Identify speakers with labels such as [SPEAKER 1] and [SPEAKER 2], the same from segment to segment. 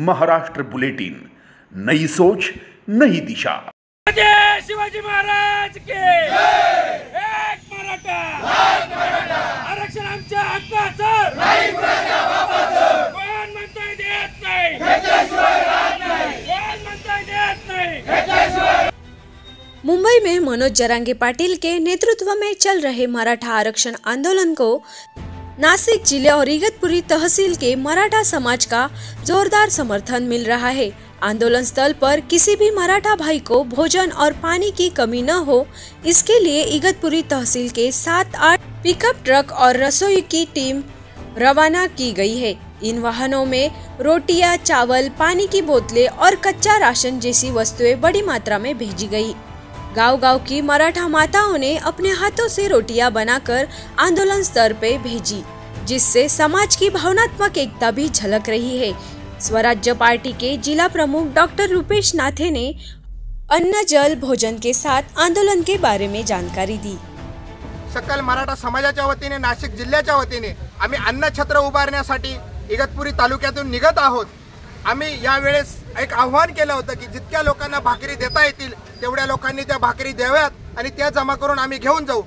[SPEAKER 1] Maharashtra bulletin, नई सोच नई दिशा।
[SPEAKER 2] शिवाजी महाराज के एक मराठा आरक्षण आमच्या हक्काचं नाही, कोण म्हणताय देत नाही, कोण म्हणताय देत नाही।
[SPEAKER 3] मुंबई में मनोज जरांगे पाटिल के नेतृत्व में चल रहे मराठा आरक्षण आंदोलन को नासिक जिले और इगतपुरी तहसील के मराठा समाज का जोरदार समर्थन मिल रहा है। आंदोलन स्थल पर किसी भी मराठा भाई को भोजन और पानी की कमी न हो, इसके लिए इगतपुरी तहसील के 7-8 पिकअप ट्रक और रसोई की टीम रवाना की गई है। इन वाहनों में रोटियां, चावल, पानी की बोतलें और कच्चा राशन जैसी वस्तुएं बड़ी मात्रा में भेजी गई। गांव-गांव की मराठा माताओं ने अपने हाथों से रोटियां बनाकर आंदोलन स्थल पे भेजी, जिससे समाज की भावनात्मक एकता भी झलक रही है। स्वराज्य पार्टी के जिला प्रमुख डॉक्टर रुपेश नाथे ने अन्न जल भोजन के साथ आंदोलन के बारे में जानकारी दी।
[SPEAKER 4] सकल मराठा समाजाच्या वतीने नाशिक जिल्ह्याच्या वतीने आम्ही अन्न छत्र उभारण्यासाठी इगतपुरी तालुक्यातून निघत आहोत। आम्ही यावेळेस एक आव्हान केलं होतं की जितक्या लोकांना भाकरी देता येतील तेवढ्या लोकांनी त्या भाकरी द्याव्यात आणि त्या जमा करून आम्ही घेऊन जाऊ।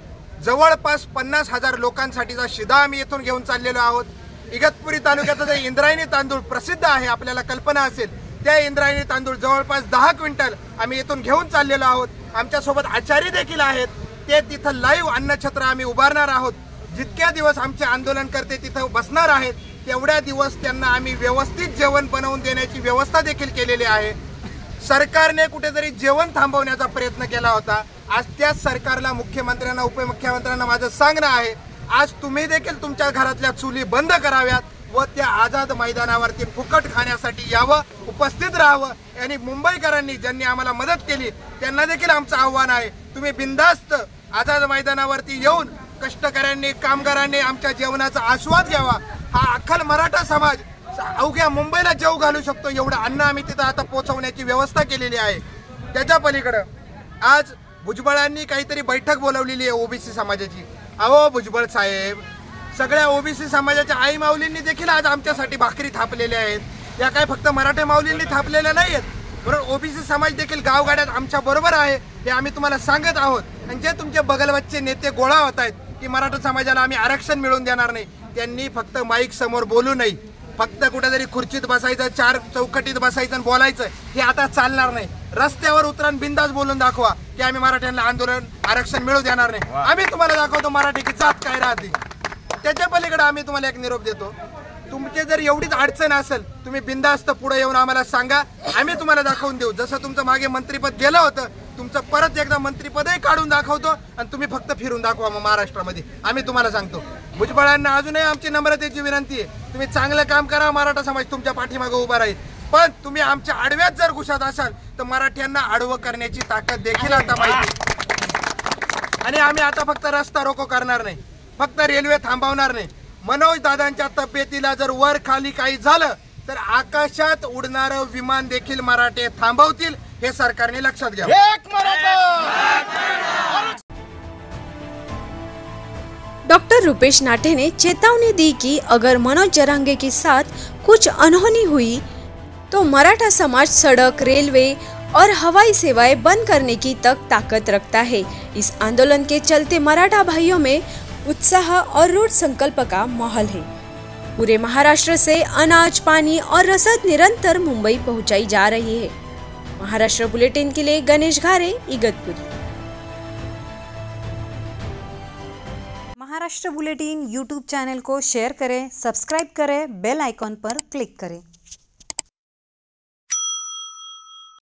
[SPEAKER 4] जवळपास 50,000 लोकांसाठीचा शिदा आम्ही इथून घेऊन चाललेलो आहोत। इगतपुरी तालुक्याचा जे इंद्रायणी तांदूळ प्रसिद्ध आहे, आपल्याला कल्पना असेल, त्या इंद्रायणी तांदूळ जवळपास 10 क्विंटल आम्ही इथून घेऊन चाललेलो आहोत। आमच्या सोबत आचारी देखील आहेत, ते तिथं लाईव्ह अन्नछत्र आम्ही उभारणार आहोत। जितक्या दिवस आमचे आंदोलनकर्ते तिथं बसणार आहेत तेवढ्या दिवस त्यांना आम्ही व्यवस्थित जेवण बनवून देण्याची व्यवस्था देखील केलेली आहे। सरकारने कुठेतरी जेवण थांबवण्याचा प्रयत्न केला होता। आज त्याच सरकारला, मुख्यमंत्र्यांना, उपमुख्यमंत्र्यांना माझं सांगणं आहे, आज तुम्ही देखील तुमच्या घरातल्या चुली बंद कराव्यात व त्या आझाद मैदानावरती फुकट खाण्यासाठी यावं, उपस्थित राहावं। आणि मुंबईकरांनी ज्यांनी आम्हाला मदत केली त्यांना देखील आमचं आव्हान आहे, तुम्ही बिनधास्त आझाद मैदानावरती येऊन कष्टकऱ्यांनी, कामगारांनी आमच्या जेवणाचा आस्वाद घ्यावा। हा अख्खल मराठा समाज अवघ्या मुंबईला जेव घालू शकतो एवढं अन्न आम्ही तिथं आता पोहोचवण्याची व्यवस्था केलेली आहे। त्याच्या पलीकडे आज भुजबळांनी काहीतरी बैठक बोलावलेली आहे ओबीसी समाजाची। अहो भुजबळ साहेब, सगळ्या ओबीसी समाजाच्या आई माऊलींनी देखील आज आमच्यासाठी भाकरी थापलेल्या आहेत। या काय फक्त मराठा माऊलींनी थापलेल्या नाहीत, बरोबर ओबीसी समाज देखील गावगाड्यात आमच्या बरोबर आहे, हे आम्ही तुम्हाला सांगत आहोत। आणि जे तुमचे बगलवच्चे नेते गोळा होत आहेत की मराठा समाजाला आम्ही आरक्षण मिळवून देणार नाही, त्यांनी फक्त माईक समोर बोलू नये, फक्त कुठेतरी खुर्चीत बसायचं, 4 चौकटीत बसायचं आणि बोलायचं, हे आता चालणार नाही। रस्त्यावर उतरून बिंदास बोलून दाखवा की आम्ही मराठ्यांना आरक्षण मिळवू देणार नाही। आम्ही तुम्हाला दाखवतो मराठीची जात काय राहते। त्याच्या पलीकडे आम्ही तुम्हाला एक निरोप देतो, तुमचे जर एवढीच अडचण असेल तुम्ही बिंदास्त पुढे येऊन आम्हाला सांगा, आम्ही तुम्हाला दाखवून देऊ। जसं तुमचं मागे मंत्रिपद गेलं होतं, तुमचं परत एकदा मंत्रिपदही काढून दाखवतो आणि तुम्ही फक्त फिरून दाखवा मग महाराष्ट्रामध्ये, आम्ही तुम्हाला सांगतो। भुजबळांना अजूनही आमची नम्रतेची विनंती आहे, तुम्ही चांगलं काम करा, मराठा समाज तुमच्या पाठीमागे उभा राहील, पण तुम्ही आमच्या आडव्यात जर घुसत असाल तर मराठ्यांना आडवं करण्याची ताकद देखील आता माहिती। आणि आम्ही आता फक्त रस्ता रोको करणार नाही, फक्त रेल्वे थांबवणार नाही। मनोज दादांच्या तब्येतीला जर वर खाली काही झालं तर आकाशात उडणारं विमान देखील मराठे थांबवतील, हे सरकारने लक्षात घ्यावं।
[SPEAKER 3] डॉक्टर रुपेश नाथे ने चेतावनी दी कि अगर मनोज जरांगे के साथ कुछ अनहोनी हुई तो मराठा समाज सड़क, रेलवे और हवाई सेवाएं बंद करने की तक ताकत रखता है। इस आंदोलन के चलते मराठा भाइयों में उत्साह और दृढ़ संकल्प का माहौल है। पूरे महाराष्ट्र से अनाज, पानी और रसद निरंतर मुंबई पहुंचाई जा रही है। महाराष्ट्र बुलेटिन के लिए Ganesh Ghare, Igatpuri.
[SPEAKER 5] Maharashtra bulletin YouTube channel को शेयर करें, सब्सक्राइब करें, बेल आइकॉन पर क्लिक करें।